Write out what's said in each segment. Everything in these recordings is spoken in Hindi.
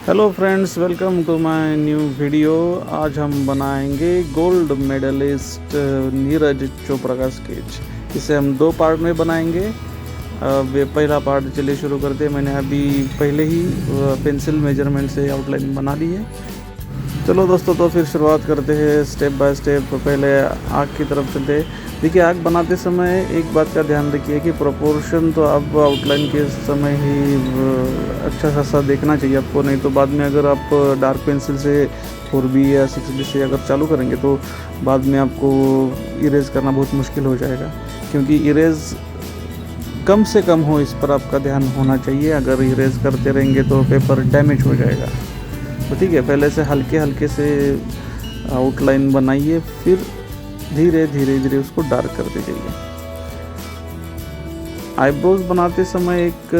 Hello friends, welcome to my new video. आज हम बनाएंगे गोल्ड मेडलिस्ट नीरज चोपड़ा का स्केच। इसे हम दो पार्ट में बनाएंगे। वे पहला पार्ट चलिए शुरू करते हैं। मैंने अभी पहले ही पेंसिल मेजरमेंट से आउटलाइन बना ली है। चलो दोस्तों, तो फिर शुरुआत करते हैं स्टेप बाय स्टेप। पहले आँख की तरफ चलते हैं। देखिए, आँख बनाते समय एक बात का ध्यान रखिए कि प्रोपोर्शन तो आप आउटलाइन के समय ही अच्छा खासा देखना चाहिए आपको। नहीं तो बाद में अगर आप डार्क पेंसिल से 4B या 6B से अगर चालू करेंगे तो बाद में आपको इरेज करना बहुत मुश्किल हो जाएगा, क्योंकि इरेज कम से कम हो इस पर आपका ध्यान होना चाहिए। अगर इरेज करते रहेंगे तो पेपर डैमेज हो जाएगा। तो ठीक है, पहले से हल्के हल्के से आउटलाइन बनाइए, फिर धीरे धीरे उसको डार्क करते जाइए। आईब्रोज बनाते समय एक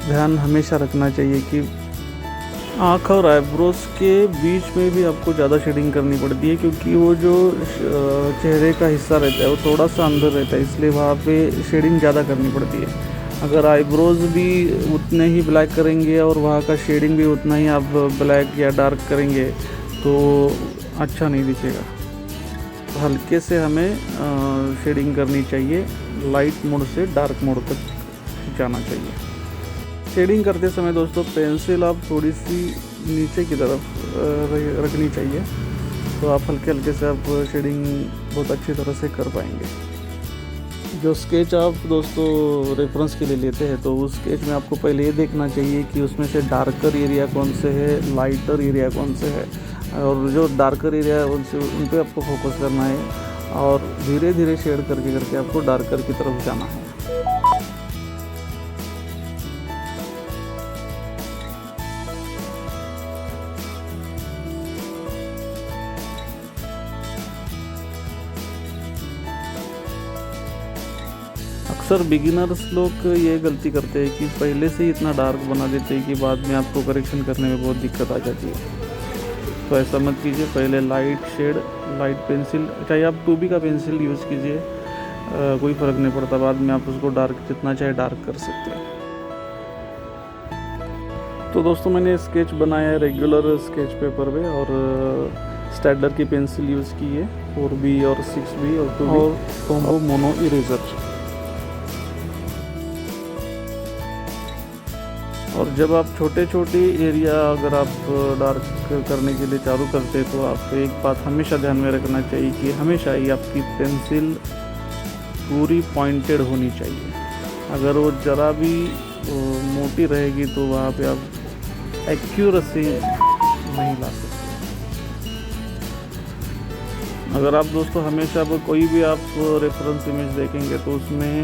ध्यान हमेशा रखना चाहिए कि आँख और आईब्रोज के बीच में भी आपको ज़्यादा शेडिंग करनी पड़ती है, क्योंकि वो जो चेहरे का हिस्सा रहता है वो थोड़ा सा अंदर रहता है, इसलिए वहाँ पे शेडिंग ज़्यादा करनी पड़ती है। अगर आईब्रोज भी उतने ही ब्लैक करेंगे और वहाँ का शेडिंग भी उतना ही आप ब्लैक या डार्क करेंगे तो अच्छा नहीं दिखेगा। तो हल्के से हमें शेडिंग करनी चाहिए, लाइट मोड से डार्क मोड तक जाना चाहिए। शेडिंग करते समय दोस्तों पेंसिल आप थोड़ी सी नीचे की तरफ रखनी चाहिए, तो आप हल्के हल्के से आप शेडिंग बहुत अच्छी तरह से कर पाएंगे। जो स्केच आप दोस्तों रेफरेंस के लिए लेते हैं तो उस स्केच में आपको पहले ये देखना चाहिए कि उसमें से डार्कर एरिया कौन से है, लाइटर एरिया कौन से है, और जो डार्कर एरिया है उन पे आपको फोकस करना है और धीरे धीरे शेड करके करके आपको डार्कर की तरफ जाना है। अक्सर बिगिनर्स लोग ये गलती करते हैं कि पहले से ही इतना डार्क बना देते हैं कि बाद में आपको करेक्शन करने में बहुत दिक्कत आ जाती है। तो ऐसा मत कीजिए। पहले लाइट शेड, लाइट पेंसिल, चाहे आप 2B का पेंसिल यूज़ कीजिए, कोई फ़र्क नहीं पड़ता। बाद में आप उसको डार्क जितना चाहे डार्क कर सकते हैं। तो दोस्तों मैंने स्केच बनाया है रेगुलर स्केच पेपर पे और स्टैडलर की पेंसिल यूज़ की है, 4B और 6B और 2B और कॉम्बो मोनो इरेजर। और जब आप छोटे छोटे एरिया अगर आप डार्क करने के लिए चालू करते हैं तो आप एक बात हमेशा ध्यान में रखना चाहिए कि हमेशा ही आपकी पेंसिल पूरी पॉइंटेड होनी चाहिए। अगर वो ज़रा भी मोटी रहेगी तो वहाँ पे आप एक्यूरेसी नहीं ला सकते। अगर आप दोस्तों हमेशा कोई भी आप रेफरेंस इमेज देखेंगे तो उसमें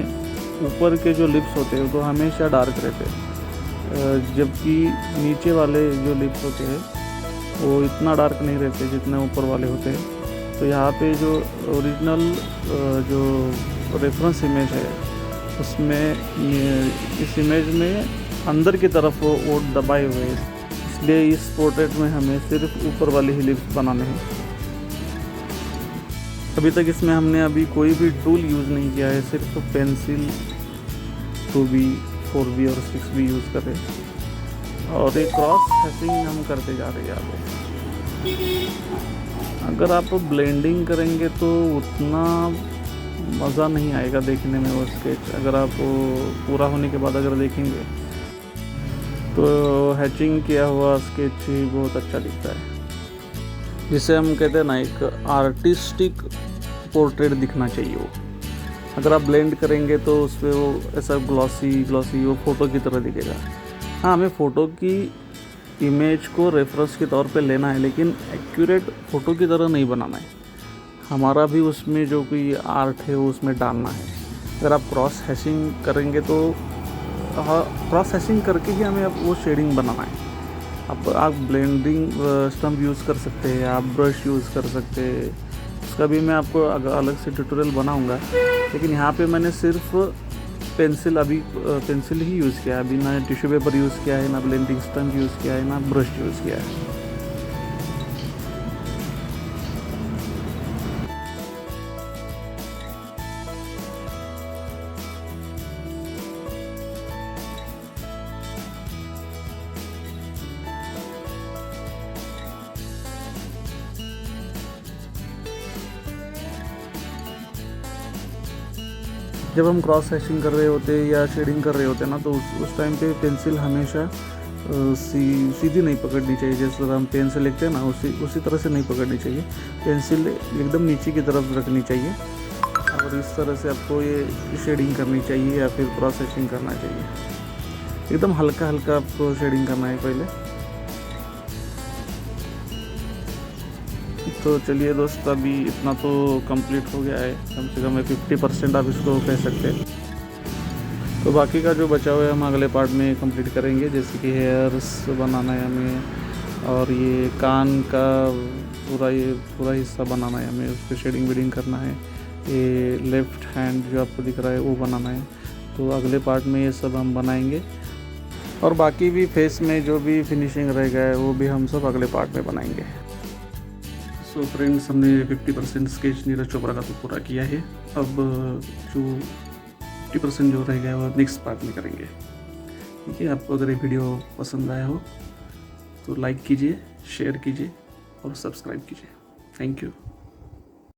ऊपर के जो लिप्स होते हैं तो हमेशा डार्क रहते हैं, जबकि नीचे वाले जो लिप्स होते हैं वो इतना डार्क नहीं रहते जितने ऊपर वाले होते हैं। तो यहाँ पे जो ओरिजिनल जो रेफरेंस इमेज है उसमें इस इमेज में अंदर की तरफ वो दबाए हुए हैं, इसलिए इस पोर्ट्रेट में हमें सिर्फ ऊपर वाले ही लिप्स बनाने हैं। अभी तक इसमें हमने अभी कोई भी टूल यूज़ नहीं किया है, सिर्फ पेंसिल 2B 4B और 6B यूज़ कर रहे हैं और एक क्रॉस हैचिंग हम करते जा रहे हैं आगे। अगर आप ब्लेंडिंग करेंगे तो उतना मज़ा नहीं आएगा देखने में वो स्केच। अगर आप पूरा होने के बाद अगर देखेंगे तो हैचिंग किया हुआ स्केच ही बहुत अच्छा दिखता है, जिसे हम कहते हैं ना एक आर्टिस्टिक पोर्ट्रेट दिखना चाहिए वो। अगर आप ब्लेंड करेंगे तो उस पर वो ऐसा ग्लॉसी वो फ़ोटो की तरह दिखेगा। हाँ, हमें फ़ोटो की इमेज को रेफरेंस के तौर पे लेना है, लेकिन एक्यूरेट फ़ोटो की तरह नहीं बनाना है। हमारा भी उसमें जो कोई आर्ट है वो उसमें डालना है। अगर आप क्रॉस हैशिंग करेंगे तो क्रॉस हैशिंग करके ही हमें अब वो शेडिंग बनाना है। अब आप ब्लेंडिंग स्टम्प यूज़ कर सकते हैं, आप ब्रश यूज़ कर सकते हैं, उसका भी मैं आपको अलग से ट्यूटोरियल बनाऊंगा। लेकिन यहाँ पे मैंने सिर्फ पेंसिल ही यूज़ किया है, अभी ना टिश्यू पेपर यूज़ किया है, ना ब्लेंडिंग स्टम्प यूज़ किया है, ना ब्रश यूज़ किया है। जब हम क्रॉस हैशिंग कर रहे होते या शेडिंग कर रहे होते ना, तो उस टाइम पे पेंसिल हमेशा सीधी नहीं पकड़नी चाहिए। जैसे हम पेन से लिखते हैं ना, उसी तरह से नहीं पकड़नी चाहिए। पेंसिल एकदम नीचे की तरफ रखनी चाहिए और इस तरह से आपको ये शेडिंग करनी चाहिए या फिर क्रॉस हैशिंग करना चाहिए। एकदम हल्का हल्का आपको शेडिंग करना है पहले। तो चलिए दोस्त, अभी इतना तो कंप्लीट हो गया है, कम से कम 50% आप इसको कह सकते हैं। तो बाकी का जो बचा हुआ है हम अगले पार्ट में कंप्लीट करेंगे। जैसे कि हेयर्स बनाना है हमें, और ये कान का पूरा हिस्सा बनाना है हमें, उस पर शेडिंग वेडिंग करना है। ये लेफ़्ट हैंड जो आपको दिख रहा है वो बनाना है। तो अगले पार्ट में ये सब हम बनाएंगे, और बाकी भी फेस में जो भी फिनिशिंग रह गया है वो भी हम सब अगले पार्ट में बनाएंगे। सो फ्रेंड्स, हमने 50% स्केच नीरज चोपड़ा का तो पूरा किया है। अब जो 50% जो रह गया वो नेक्स्ट पार्ट में करेंगे। ठीक है, आपको अगर ये वीडियो पसंद आया हो तो लाइक कीजिए, शेयर कीजिए और सब्सक्राइब कीजिए। Thank you.